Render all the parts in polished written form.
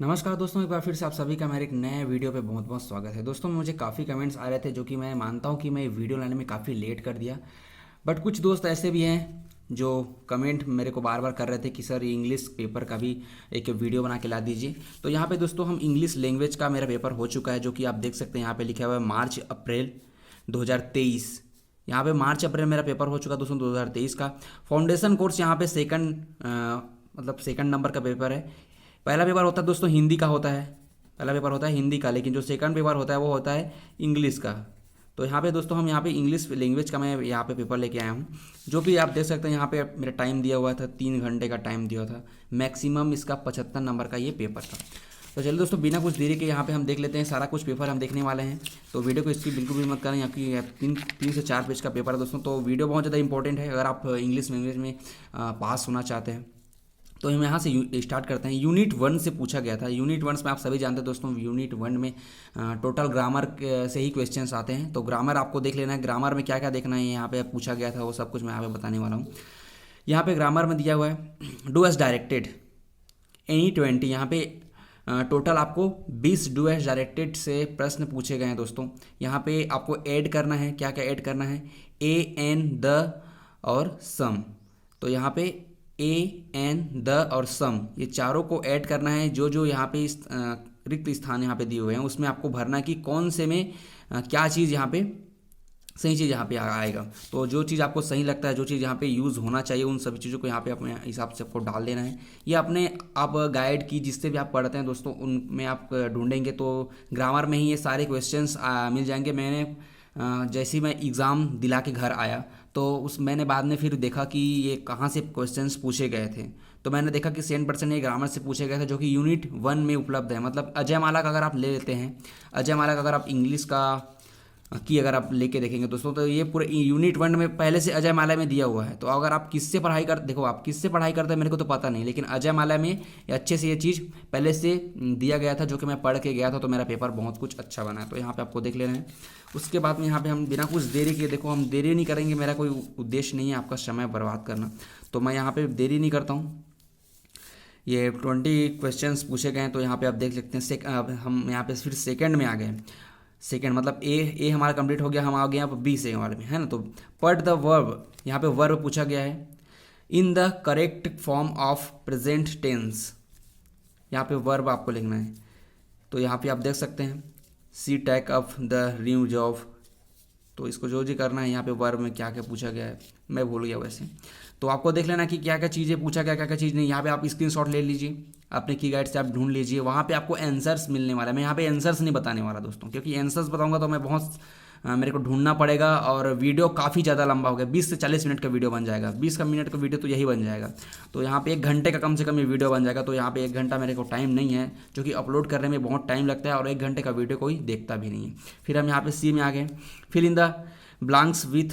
नमस्कार दोस्तों, एक बार फिर से आप सभी का मेरे एक नए वीडियो पे बहुत बहुत स्वागत है। दोस्तों मुझे काफ़ी कमेंट्स आ रहे थे जो कि मैं मानता हूँ कि मैं वीडियो लाने में काफ़ी लेट कर दिया। बट कुछ दोस्त ऐसे भी हैं जो कमेंट मेरे को बार बार कर रहे थे कि सर ये इंग्लिश पेपर का भी एक वीडियो बना के ला दीजिए। तो यहाँ पे दोस्तों हम इंग्लिश लैंग्वेज का मेरा पेपर हो चुका है, जो कि आप देख सकते हैं यहाँ पे लिखा हुआ है मार्च अप्रैल 2023। यहाँ पे मार्च अप्रैल मेरा पेपर हो चुका दोस्तों 2023 का। फाउंडेशन कोर्स यहाँ पे मतलब सेकंड नंबर का पेपर है। पहला पेपर होता है दोस्तों हिंदी का होता है। पहला पेपर होता है हिंदी का, लेकिन जो सेकंड पेपर होता है वो होता है इंग्लिश का। तो यहाँ पे दोस्तों हम यहाँ पे इंग्लिश लैंग्वेज का मैं यहाँ पे पेपर लेके आया हूँ, जो कि आप देख सकते हैं यहाँ पे मेरा टाइम दिया हुआ था, 3 घंटे का टाइम दिया था। मैक्सिमम इसका 75 नंबर का ये पेपर था। तो चलिए दोस्तों बिना कुछ देरी के यहाँ पे हम देख लेते हैं, सारा कुछ पेपर हम देखने वाले हैं। तो वीडियो को इसकी बिल्कुल भी मत करें, यहाँ की 3 से 4 पेज का पेपर है दोस्तों। तो वीडियो बहुत ज़्यादा इंपॉर्टेंट है अगर आप इंग्लिश लैंग्वेज में पास होना चाहते हैं। तो हम यहाँ से स्टार्ट करते हैं। यूनिट 1 से पूछा गया था। यूनिट 1 में आप सभी जानते हैं दोस्तों, यूनिट 1 में टोटल ग्रामर से ही क्वेश्चंस आते हैं। तो ग्रामर आपको देख लेना है, ग्रामर में क्या क्या देखना है यहाँ पे पूछा गया था वो सब कुछ मैं यहाँ पे बताने वाला हूँ। यहाँ पे ग्रामर में दिया हुआ है डू एज डायरेक्टेड एनी 20। यहाँ पे टोटल आपको 20 डू एज डायरेक्टेड से प्रश्न पूछे गए हैं दोस्तों। यहाँ पे आपको ऐड करना है, क्या क्या ऐड करना है, ए एन द और सम। तो यहाँ पे ए एन द और सम ये चारों को ऐड करना है। जो जो यहाँ पे रिक्त स्थान यहाँ पे दिए हुए हैं उसमें आपको भरना कि कौन से में क्या चीज़ यहाँ पे सही चीज़ यहाँ पे आएगा। तो जो चीज़ आपको सही लगता है, जो चीज़ यहाँ पे यूज़ होना चाहिए, उन सभी चीज़ों को यहाँ पे अपने हिसाब से आपको डाल देना है। ये अपने आप गाइड की जिससे भी आप पढ़ते हैं दोस्तों उनमें आप ढूंढेंगे तो ग्रामर में ही ये सारे क्वेश्चंस मिल जाएंगे। मैंने जैसे ही मैं एग्ज़ाम दिला के घर आया तो मैंने बाद में फिर देखा कि ये कहाँ से क्वेश्चंस पूछे गए थे। तो मैंने देखा कि 100% ये ग्रामर से पूछे गए थे, जो कि यूनिट 1 में उपलब्ध है। मतलब अजय माला का अगर आप ले लेते हैं, अजय माला का अगर आप इंग्लिश का की अगर आप लेके देखेंगे दोस्तों, तो ये पूरे यूनिट 1 में पहले से अजय माला में दिया हुआ है। तो अगर आप किससे पढ़ाई कर देखो आप किससे पढ़ाई करते हैं मेरे को तो पता नहीं, लेकिन अजय माला में ये अच्छे से ये चीज़ पहले से दिया गया था, जो कि मैं पढ़ के गया था। तो मेरा पेपर बहुत कुछ अच्छा बना है। तो यहाँ पे आपको देख लेना है। उसके बाद में यहाँ पे हम बिना कुछ देरी के, देखो हम देरी नहीं करेंगे, मेरा कोई उद्देश्य नहीं है आपका समय बर्बाद करना। तो मैं यहाँ पे देरी नहीं करता हूँ। ये 20 क्वेश्चंस पूछे गए हैं। तो यहाँ पे आप देख सकते हैं हम यहाँ पे फिर सेकंड में आ गए। सेकंड मतलब ए हमारा कंप्लीट हो गया, हम आ गए यहाँ पर बी से वाले में, है ना। तो पढ़ द वर्ब, यहाँ पे वर्ब पूछा गया है in the correct form of present tense. यहाँ पे वर्ब आपको लिखना है। तो यहाँ पे आप देख सकते हैं c take up the new job. तो इसको जो जी करना है, यहाँ पे वर्ब में क्या क्या पूछा गया है मैं भूल गया वैसे। तो आपको देख लेना कि क्या क्या चीज़ें पूछा गया, क्या क्या चीज़ नहीं। यहाँ पे आप स्क्रीनशॉट ले लीजिए, अपने की गाइड से आप ढूंढ लीजिए, वहाँ पे आपको आंसर्स मिलने वाला है। मैं यहाँ पे आंसर्स नहीं बताने वाला दोस्तों, क्योंकि आंसर्स बताऊंगा तो मैं बहुत मेरे को ढूंढना पड़ेगा और वीडियो काफ़ी ज़्यादा लंबा हो गया। 20 से 40 मिनट का वीडियो बन जाएगा, 20 का मिनट का वीडियो तो यही बन जाएगा। तो यहाँ पे 1 घंटे का कम से कम ये वीडियो बन जाएगा। तो यहाँ पे 1 घंटा मेरे को टाइम नहीं है, जो कि अपलोड करने में बहुत टाइम लगता है, और 1 घंटे का वीडियो कोई देखता भी नहीं है। फिर हम यहाँ पे सी में आ गए, fill in the blanks with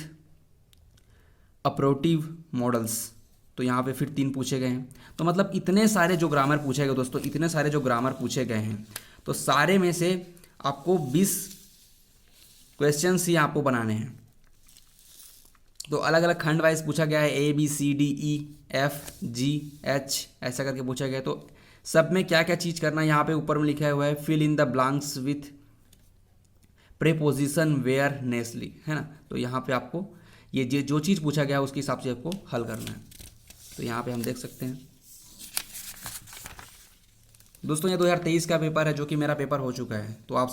appropriate modals. तो यहाँ पे फिर 3 पूछे गए हैं। तो मतलब इतने सारे जो ग्रामर पूछे गए दोस्तों, इतने सारे जो ग्रामर पूछे गए हैं, तो सारे में से आपको 20 क्वेश्चंस ही आपको बनाने हैं। तो अलग अलग खंड वाइज पूछा गया है, A B C D E F G H ऐसा करके पूछा गया है। तो सब में क्या क्या चीज़ करना है, यहाँ पे ऊपर में लिखा हुआ है fill in the blanks with preposition wherever necessary, है ना। तो यहाँ पे आपको ये जो चीज़ पूछा गया है उसके हिसाब से आपको हल करना है। तो यहाँ पे हम देख सकते हैं दोस्तों ये 2023 का पेपर है, जो कि मेरा पेपर हो चुका है। तो आप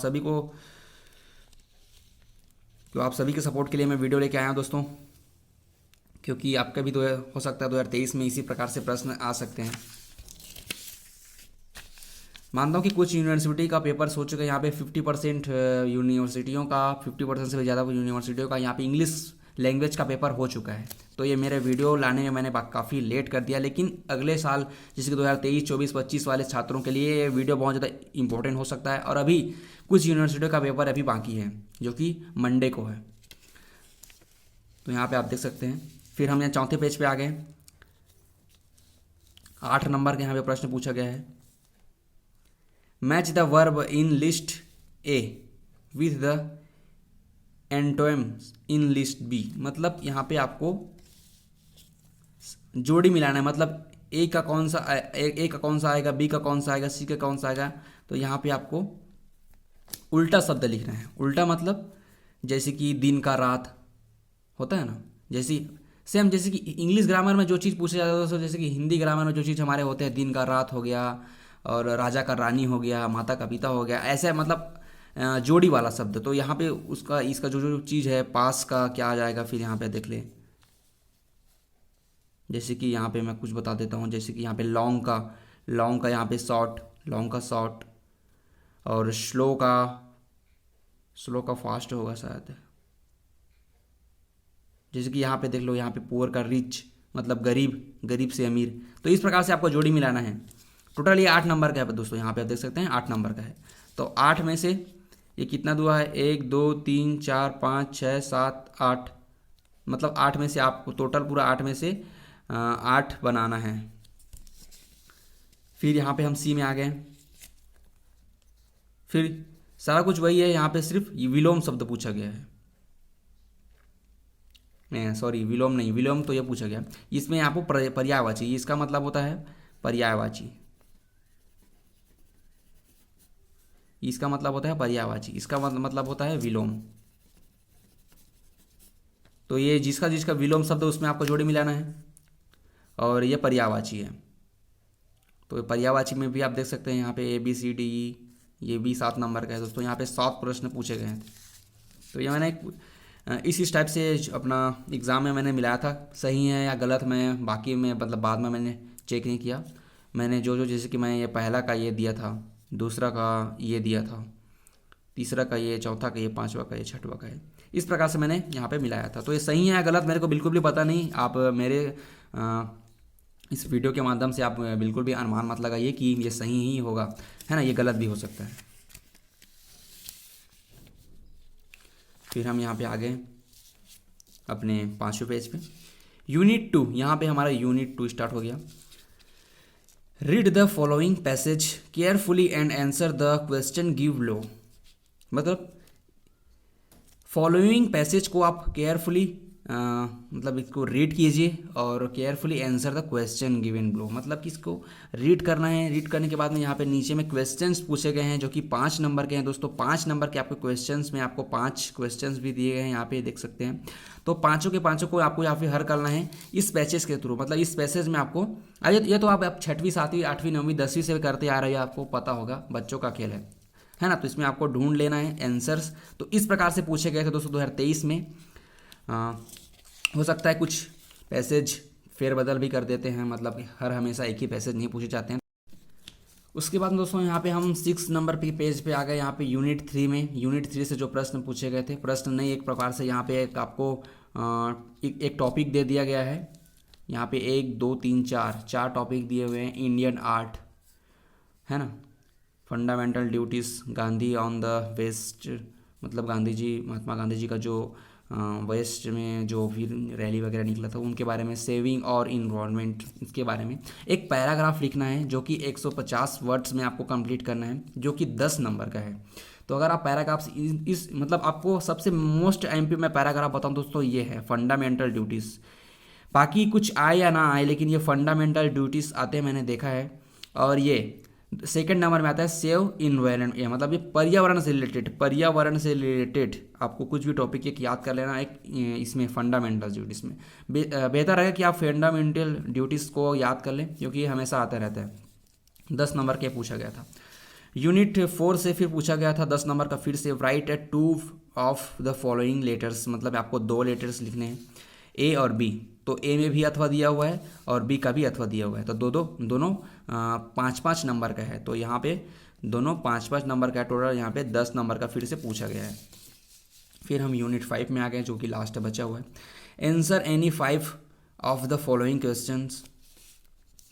सभी के सपोर्ट के लिए मैं वीडियो लेके आया हूँ दोस्तों, क्योंकि आपका भी तो हो सकता है 2023 में इसी प्रकार से प्रश्न आ सकते हैं। मानता हूँ कि कुछ यूनिवर्सिटी का पेपर्स हो चुका है। यहाँ पे 50% यूनिवर्सिटियों का, 50% से भी ज़्यादा यूनिवर्सिटियों का यहाँ पे इंग्लिश लैंग्वेज का पेपर हो चुका है। तो ये मेरे वीडियो लाने में मैंने काफ़ी लेट कर दिया, लेकिन अगले साल जैसे कि 2023, 24, 25 वाले छात्रों के लिए ये वीडियो बहुत ज़्यादा इंपॉर्टेंट हो सकता है। और अभी कुछ यूनिवर्सिटियों का पेपर अभी बाकी है, जो कि मंडे को है। तो यहाँ पर आप देख सकते हैं। फिर हम यहाँ चौथे पेज पर आ गए। 8 नंबर के यहाँ पे प्रश्न पूछा गया है, match the verb in list A with the antonyms in list B. मतलब यहाँ पे आपको जोड़ी मिलाना है। मतलब ए का कौन सा आएगा, बी का कौन सा आएगा, सी का कौन सा आएगा। तो यहाँ पे आपको उल्टा शब्द लिखना है। उल्टा मतलब जैसे कि दिन का रात होता है ना, जैसे सेम जैसे कि इंग्लिश ग्रामर में जो चीज़ पूछा जाता है दोस्तों, जैसे कि हिंदी ग्रामर में जो चीज़ हमारे होते हैं, दिन का रात हो गया और राजा का रानी हो गया, माता का पिता हो गया, ऐसे मतलब जोड़ी वाला शब्द। तो यहाँ पे उसका इसका जो जो चीज़ है पास का क्या आ जाएगा, फिर यहाँ पे देख ले। जैसे कि यहाँ पे मैं कुछ बता देता हूँ, जैसे कि यहाँ पे लॉन्ग का यहाँ पे शॉर्ट, लॉन्ग का शॉर्ट, और स्लो का फास्ट होगा शायद। जैसे कि यहाँ पे देख लो, यहाँ पे पुअर का रिच मतलब गरीब से अमीर। तो इस प्रकार से आपको जोड़ी मिलाना है। टोटल ये 8 नंबर का है दोस्तों, यहाँ पे आप देख सकते हैं 8 नंबर का है। तो 8 में से ये कितना दुआ है, 1 2 3 4 5 6 7 8, मतलब 8 में से आपको टोटल पूरा 8 में से 8 बनाना है। फिर यहाँ पे हम सी में आ गए। फिर सारा कुछ वही है, यहाँ पे सिर्फ विलोम शब्द पूछा गया है। नहीं सॉरी, विलोम नहीं, विलोम तो ये पूछा गया। इसमें आपको पर्यायवाची, इसका मतलब होता है पर्यायवाची, इसका मतलब होता है पर्यायवाची, इसका मतलब होता है विलोम। तो ये जिसका जिसका विलोम शब्द उसमें आपको जोड़ी मिलाना है, और ये पर्यायवाची है। तो पर्यायवाची में भी आप देख सकते हैं यहाँ पे ABCD ये भी 7 नंबर का है दोस्तों। यहाँ पे 7 प्रश्न पूछे गए हैं। तो ये मैंने इस टाइप से अपना एग्ज़ाम में मैंने मिलाया था। सही है या गलत मैं बाकी में मतलब बाद में मैंने चेक नहीं किया। मैंने जो जैसे कि मैं ये पहला का ये दिया था, दूसरा का ये दिया था, तीसरा का ये, चौथा का ये, पांचवा का ये, छठवा का ये, इस प्रकार से मैंने यहाँ पे मिलाया था। तो ये सही है या गलत मेरे को बिल्कुल भी पता नहीं। आप मेरे इस वीडियो के माध्यम से आप बिल्कुल भी अनुमान मत लगाइए कि ये सही ही होगा, है ना, ये गलत भी हो सकता है। फिर हम यहाँ पे आ गए अपने 5वें पेज पे। यूनिट 2, यहाँ पे हमारा यूनिट 2 स्टार्ट हो गया। Read the following passage carefully and answer the question give below. मतलब फॉलोइंग पैसेज को आप केयरफुली मतलब इसको रीड कीजिए और carefully answer the question given below. मतलब कि इसको रीड करना है। रीड करने के बाद में यहाँ पे नीचे में क्वेश्चंस पूछे गए हैं जो कि 5 नंबर के हैं दोस्तों। 5 नंबर के आपको क्वेश्चंस में आपको 5 क्वेश्चंस भी दिए गए हैं, यहाँ पे देख सकते हैं। तो पाँचों के पाँचों को आपको यहाँ पे हल करना है इस पैसेज के थ्रू। मतलब इस पैसेज में आपको ये तो आप 6वीं 7वीं 8वीं 9वीं 10वीं से करते आ रहे हैं, आपको पता होगा, बच्चों का खेल है ना। तो इसमें आपको ढूंढ लेना है आंसर्स। तो इस प्रकार से पूछे गए थे दोस्तों 2023 में। हो सकता है कुछ पैसेज फेरबदल भी कर देते हैं, मतलब हर हमेशा एक ही पैसेज नहीं पूछे जाते हैं। उसके बाद दोस्तों यहाँ पे हम 6 नंबर पे पेज पे आ गए। यहाँ पे यूनिट 3 में, यूनिट 3 से जो प्रश्न पूछे गए थे, प्रश्न नहीं एक प्रकार से यहाँ पे एक आपको एक टॉपिक दे दिया गया है। यहाँ पे 1 2 3 4 टॉपिक दिए हुए हैं। इंडियन आर्ट, है ना, fundamental duties, Gandhi on the west, मतलब गांधी जी, महात्मा गांधी जी का जो वेस्ट में जो भी रैली वगैरह निकला था उनके बारे में, सेविंग और इन्वॉल्वमेंट, इसके बारे में एक पैराग्राफ लिखना है जो कि 150 वर्ड्स में आपको कंप्लीट करना है, जो कि 10 नंबर का है। तो अगर आप पैराग्राफ इस मतलब आपको सबसे मोस्ट MP में पैराग्राफ बताऊँ दोस्तों, ये है फंडामेंटल ड्यूटीज़। बाकी कुछ आए या ना आए, लेकिन ये फंडामेंटल ड्यूटीज़ आते हैं, मैंने देखा है। और ये सेकंड नंबर में आता है सेव इन्वायरमेंट, ये मतलब ये पर्यावरण से रिलेटेड आपको कुछ भी टॉपिक एक याद कर लेना एक इसमें फंडामेंटल ड्यूटीज़ में। बेहतर है कि आप फंडामेंटल ड्यूटीज़ को याद कर लें, क्योंकि ये हमेशा आता रहता है। 10 नंबर के पूछा गया था। यूनिट 4 से फिर पूछा गया था 10 नंबर का, फिर से write at 2 of the following letters. मतलब आपको 2 लेटर्स लिखने हैं, A और B। तो A में भी अथवा दिया हुआ है और B का भी अथवा दिया हुआ है। तो दोनों 5-5 नंबर का है। तो यहाँ पे दोनों 5-5 नंबर का, टोटल यहाँ पे 10 नंबर का फिर से पूछा गया है। फिर हम यूनिट 5 में आ गए, जो कि लास्ट बचा हुआ है। Answer any 5 of the following questions.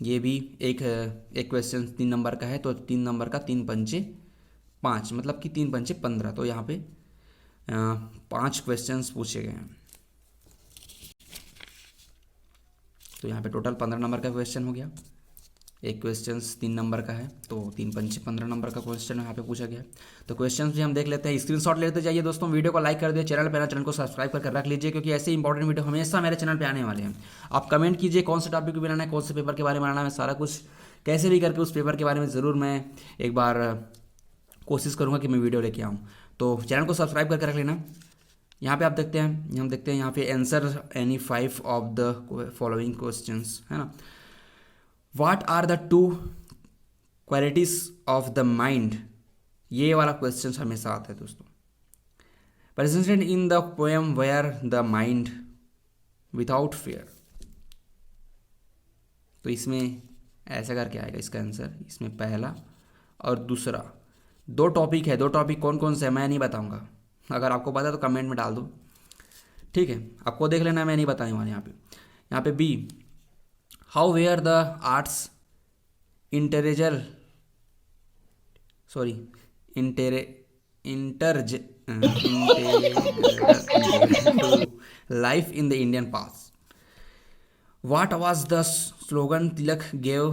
ये भी एक क्वेश्चन 3 नंबर का है। तो 3 नंबर का 3 पंचे 5, मतलब कि 3 पंचे 15। तो यहाँ पे 5 क्वेश्चंस पूछे गए हैं। तो यहाँ पे टोटल 15 नंबर का क्वेश्चन हो गया। एक क्वेश्चन 3 नंबर का है, तो 3 पंचे 15 नंबर का क्वेश्चन यहाँ पे पूछा गया है। तो क्वेश्चन भी हम देख लेते हैं, स्क्रीनशॉट लेते जाइए दोस्तों। वीडियो को लाइक कर दिए, चैनल को सब्सक्राइब करके रख लीजिए, क्योंकि ऐसे इंपॉर्टेंट वीडियो हमेशा मेरे चैनल पे आने वाले हैं। आप कमेंट कीजिए कौन से टॉपिक पे बनाना है, कौन से पेपर के बारे में बनाना है, सारा कुछ कैसे भी करके उस पेपर के बारे में ज़रूर मैं एक बार कोशिश करूँगा कि मैं वीडियो लेके आऊँ। तो चैनल को सब्सक्राइब करके रख लेना। यहाँ पे आप देखते हैं, हम देखते हैं यहाँ पे answer any 5 of the following questions, है ना। What are the 2 qualities of the mind, ये वाला क्वेश्चन हमेशा आता है दोस्तों। Presented in the poem where the mind without fear, तो इसमें ऐसा करके आएगा इसका आंसर। इसमें पहला और दूसरा 2 टॉपिक है। 2 टॉपिक कौन कौन से है मैं नहीं बताऊंगा, अगर आपको पता है तो कमेंट में डाल दो, ठीक है। आपको देख लेना, मैं नहीं बताऊंगा। यहाँ पे B, how were the arts integral sorry integral life in the Indian past. What was the slogan Tilak gave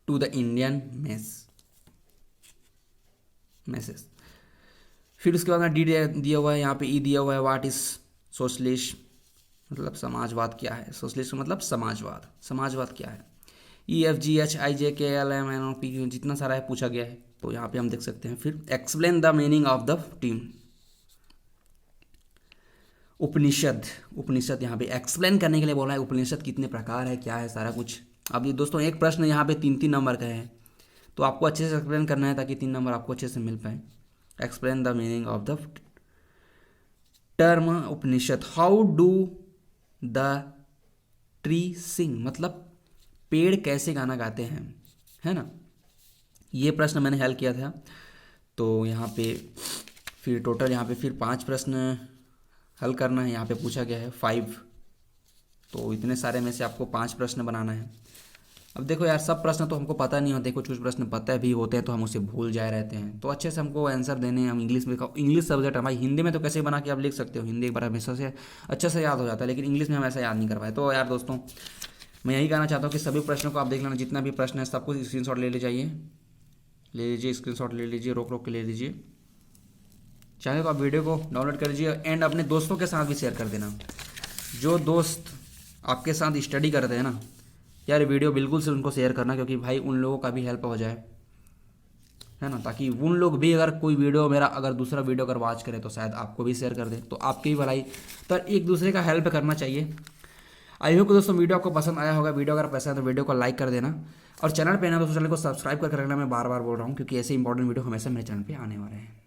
to the Indian masses? फिर उसके बाद में डी दिया हुआ है, यहाँ पे ई दिया हुआ है। व्हाट इज सोशलिस्ट, मतलब समाजवाद क्या है। सोशलिस्ट मतलब समाजवाद, समाजवाद क्या है। ई F G H I J K L M N O P, जितना सारा है पूछा गया है, तो यहाँ पे हम देख सकते हैं। फिर explain the meaning of the term. Upanishad, Upanishad यहाँ पे एक्सप्लेन करने के लिए बोला है। उपनिषद कितने प्रकार है, क्या है, सारा कुछ। अब ये दोस्तों एक प्रश्न यहाँ पे 3-3 नंबर का है, तो आपको अच्छे से एक्सप्लेन करना है ताकि 3 नंबर आपको अच्छे से मिल पाए। Explain the meaning of the term Upanishad. How do the tree sing, मतलब पेड़ कैसे गाना गाते हैं, है ना। ये प्रश्न मैंने हल किया था। तो यहाँ पे फिर टोटल यहाँ पे फिर 5 प्रश्न हल करना है। यहाँ पे पूछा गया है 5, तो इतने सारे में से आपको 5 प्रश्न बनाना है। अब देखो यार, सब प्रश्न तो हमको पता नहीं होते, कुछ प्रश्न पता भी होते हैं तो हम उसे भूल जाए रहते हैं। तो अच्छे से हमको आंसर देने हैं। हम इंग्लिश में, इंग्लिश सब्जेक्ट है भाई, हिंदी में तो कैसे बना के आप लिख सकते हो, हिंदी एक बार हमेशा से अच्छे से याद हो जाता है, लेकिन इंग्लिश में हम ऐसा याद नहीं कर पाए। तो यार दोस्तों, मैं यही कहना चाहता हूँ कि सभी प्रश्नों को आप देख लेना, जितना भी प्रश्न है सबको स्क्रीनशॉट ले लीजिए, स्क्रीनशॉट ले लीजिए, रोक के ले लीजिए। चाहे तो आप वीडियो को डाउनलोड कर लीजिए एंड अपने दोस्तों के साथ भी शेयर कर देना। जो दोस्त आपके साथ स्टडी करते हैं ना यार, वीडियो बिल्कुल से उनको शेयर करना, क्योंकि भाई उन लोगों का भी हेल्प हो जाए, है ना। ताकि उन लोग भी अगर कोई वीडियो मेरा अगर दूसरा वीडियो अगर वॉच करे तो शायद आपको भी शेयर कर दे, तो आपकी भी भलाई। तो एक दूसरे का हेल्प करना चाहिए। आई होप दोस्तों वीडियो आपको पसंद आया होगा। वीडियो अगर पसंद है तो वीडियो को लाइक कर देना, और चैनल पे ना दोस्तों चैनल को सब्सक्राइब करके रखना। मैं बार बार बोल रहा हूँ, क्योंकि ऐसे इंपॉर्टेंट वीडियो हमेशा मेरे चैनल पे आने वाले हैं।